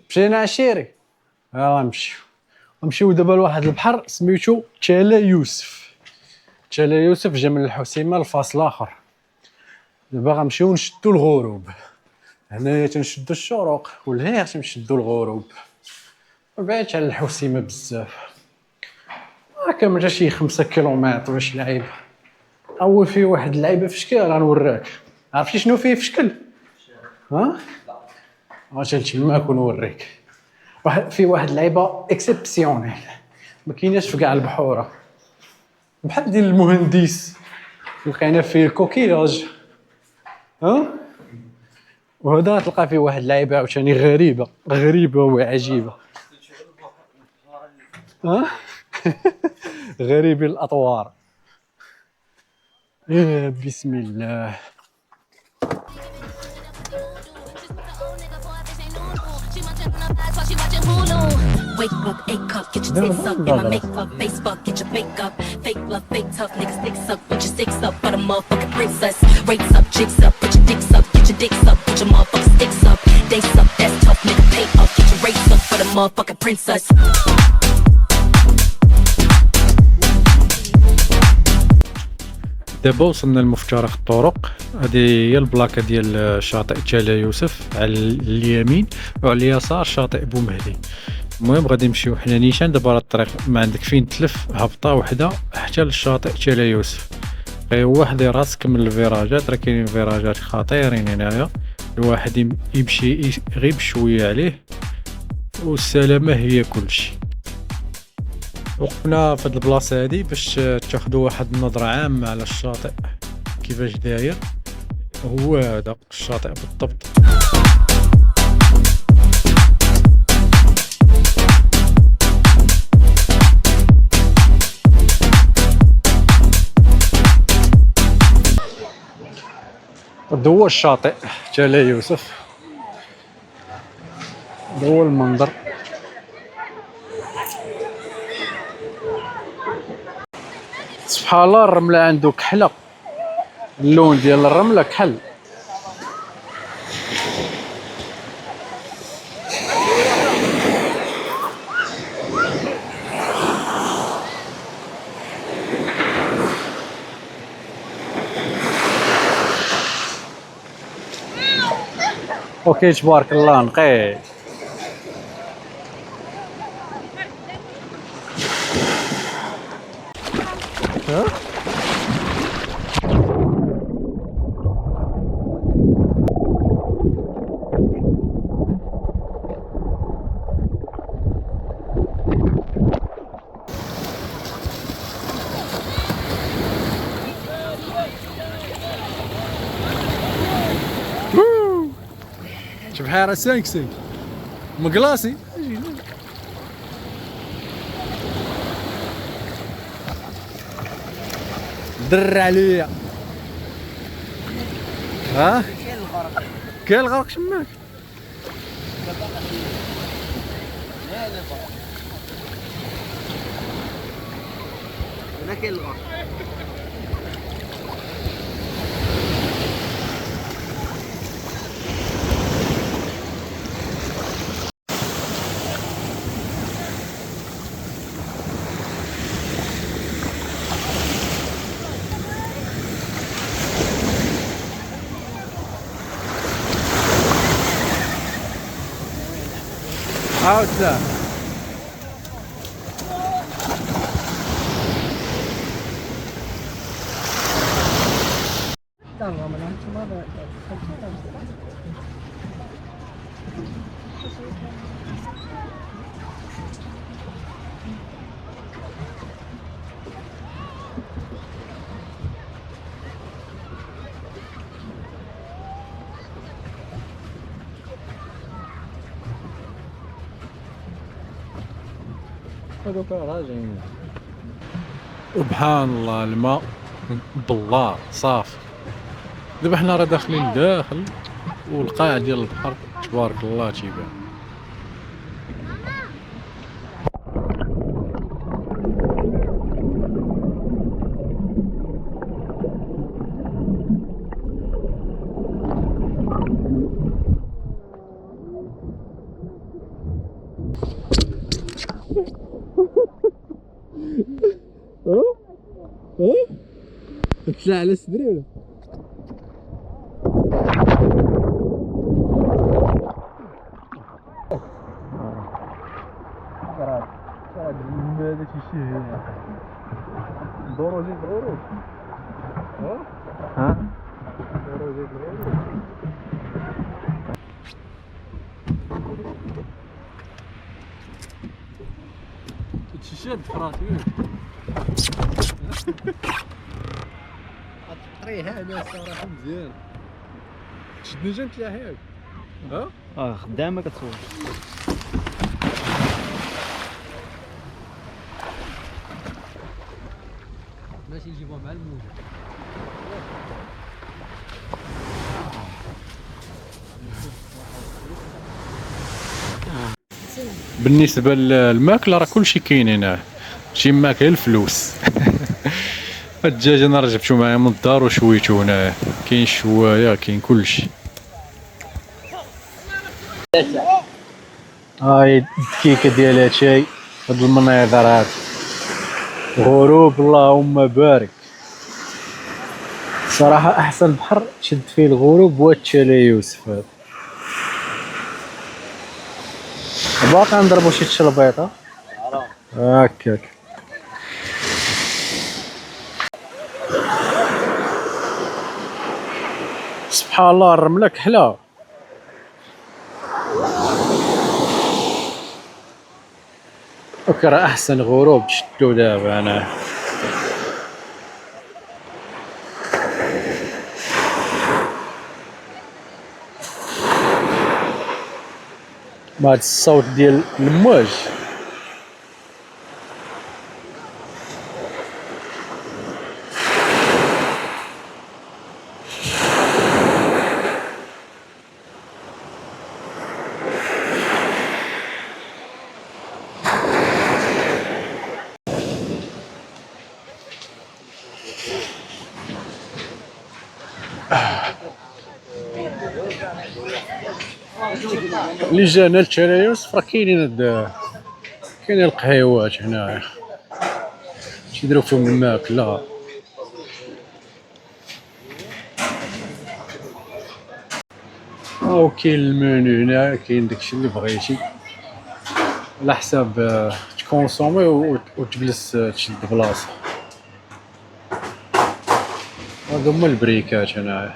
مشينا عشيري. يلا نمشيو دابا لواحد البحر سميتو تالا يوسف. تالا يوسف جا من الحسيمه لفاصل اخر. دابا غنمشيو نشدو الغروب. هنايا تنشدو الشروق ولهنا تنشدو الغروب. بعيد على الحسيمه بزاف، كامل شي 5 كيلومتر واش لعيب. اول فيه واحد اللعيبه في شكل غنوريك. عرفتي شنو فيه في شكل؟ ها غنمشي معاك ونوريك. فيه واحد اللعيبه اكسبسيونيل ما كايناش في كاع البحوره، بحال ديال المهندس. لقينا فيه الكوكيلاج، وهذا تلقى فيه واحد اللعيبه عاوتاني غريبه وعجيبه. غريب الاطوار. بسم الله. Wake up, A cup, get your tits up, get my makeup, Facebook, get your fake up, fake love, fake tough, niggas sticks up, put your sticks up, for the motherfucking princess, rates up, chicks up, put your dicks up, get your dicks up, put your motherfucking sticks up, they suck, that's tough, nigga pay up, get your rates up, for the motherfucking princess. دابا وصلنا لمفترق الطرق. هذه هي البلاكه ديال شاطئ تالا يوسف على اليمين، وعلى اليسار شاطئ بومهدي. المهم غادي نمشيو حنا نيشان. دابا الطريق ما عندك فين تلف، هبطه وحده حتى للشاطئ تالا يوسف. غير واحد راسك من الفيراجات، راه كاينين فيراجات خطيرين هنايا، الواحد يمشي غير بشويه عليه، والسلامه هي كلشي. وقفنا في هاد البلاصه هادي باش تاخذوا واحد النظره عامه على الشاطئ كيفاش داير. هو هذا الشاطئ بالضبط. هذا هو الشاطئ تالا يوسف، هذا هو المنظر. سبحان الله، الرملة عنده كحلة، اللون ديال الرملة كحل. اوكي تبارك الله نقي. بحيرة سانكسي مقلاصي. در عليا. ها كاين الغرق شماك. هنا كاين الغرق. عاود لا هذوك راجعين. سبحان الله، الماء بالله صافي. دابا حنا راه داخلين لداخل، والقاع ديال البحر تبارك الله تيبان. طلع على صدري ولا هذا شي هنا دورو زيد الغروب ها دورو زيد الغروب هادشي شاد فراسي الطريق هذا صراحه مزيان شدني جا نتلاحق ها خدامه كتصور. ماشي يجيبوها مع الموجه بالنسبه للماكله راه كلشي كاين هنا، شي ماكله الفلوس. الدجاج انا راه جبتو معايا من الدار وشويتو هنايا، كاين شوايه كاين كلشي. هاي الكيكه ديال هادشي هاد المناظر هاد غروب اللهم بارك. صراحه احسن بحر شد فيه الغروب هو تشالي يوسف هذا. باقي نضربو شي تشلبيطه هكاك. سبحان الله الرمله كحله. راه احسن غروب شتو دابا انا. بعد الصوت ديال الامواج اللي جانا لتشالي يوسف راه كاينين القهيوات هنايا تيديرو فيهم الماكله. كاين المنيو هنا، كاين داكشي اللي بغيتي على حساب تكونسومي وتجلس تشد بلاصه. هادو هما البريكات هنايا.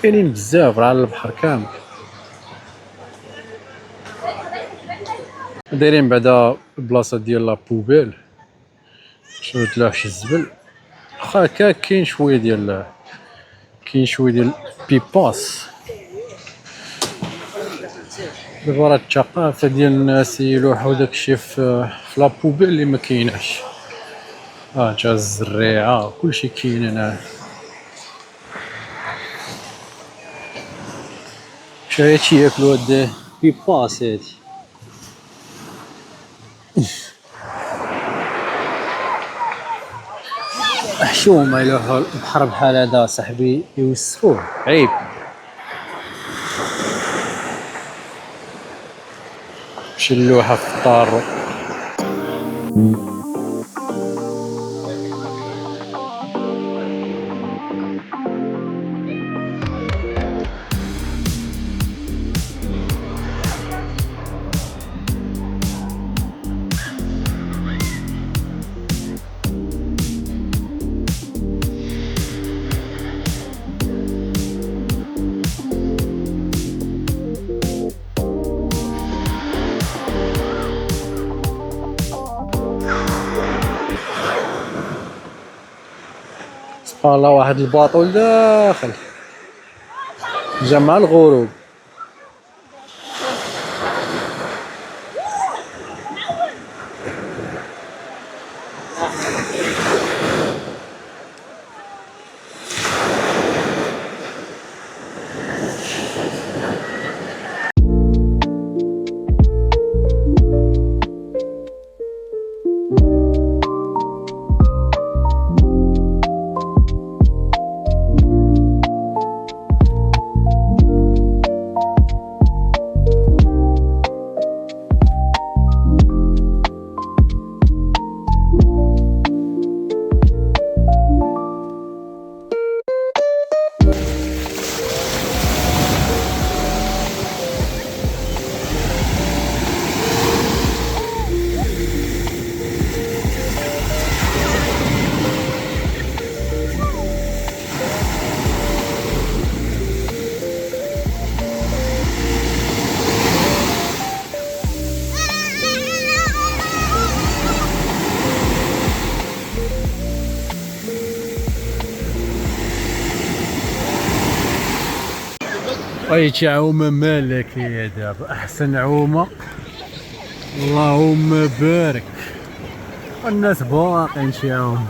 كاينين بزاف راه على البحر كامل. دايرين بعدا البلاصه ديال لا بوبيل شنو تلاح شي الزبل. واخا هكا كاين شويه ديال بيباس. دابا راه الثقافه ديال الناس يلوحو داكشي في لا بوبيل اللي ما كايناش. تا الزريعه كلشي كاين هنا. هادشي ياكلو هاد بيباس هادي. حشومه يلوحو البحر بحال هذا صاحبي يوسفوه عيب. شي اللوحه في الطار. سبحان الله واحد الباطو لداخل جا مع الغروب. اي عومة ملكية دابا احسن عومة. اللهم بارك. الناس باقين شي عوم.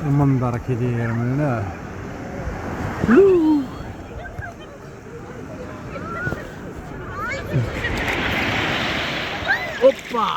المنظر كي داير من هنا. اوبا.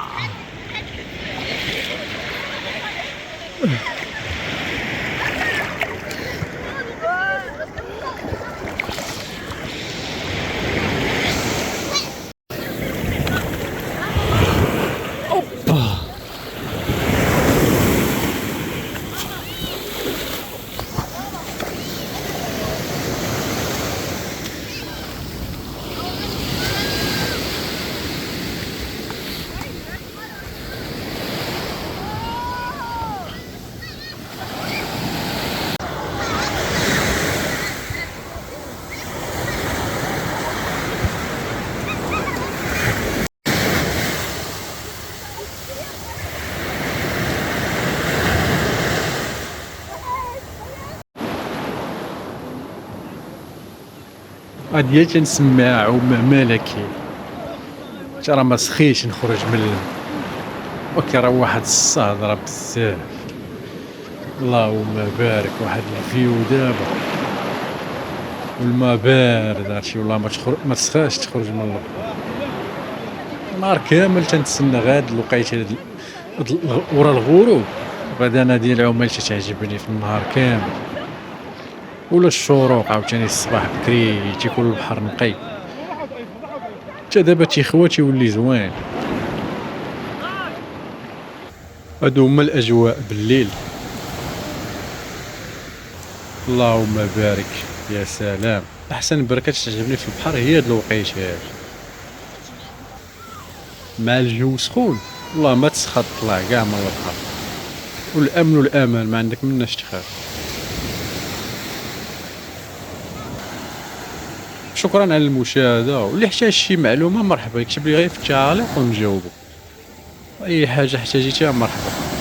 هادي تنسميها عوم ملكي. ترى ما سخيش نخرج من وكي راه واحد الصهد بزاف. اللهم بارك. واحد الفيو دابا والما بارد هادشي والله ما تسخاش تخرج من البحر. نهار كامل تنتسنى غاد الوقيته ورا الغروب. غدا انا ديال العومه اللي تتعجبني في النهار كامل ولا الشروق عاوتاني الصباح بكري تيكون البحر نقي. حتى دابا تيخوى تيولي زوين. هادو هما الاجواء بالليل. اللهم بارك. يا سلام. احسن بركه تعجبني في البحر هي هاد الوقيته هاد مع الجو سخون. والله ما تسخط طلع كاع من البحر. والامن والامان ما عندك مناش تخاف. شكرا على المشاهده. واللي احتاج شي معلومه مرحبا يكتب لي غير في التعاليق ونجاوبو. اي حاجه احتاجيتها مرحبا.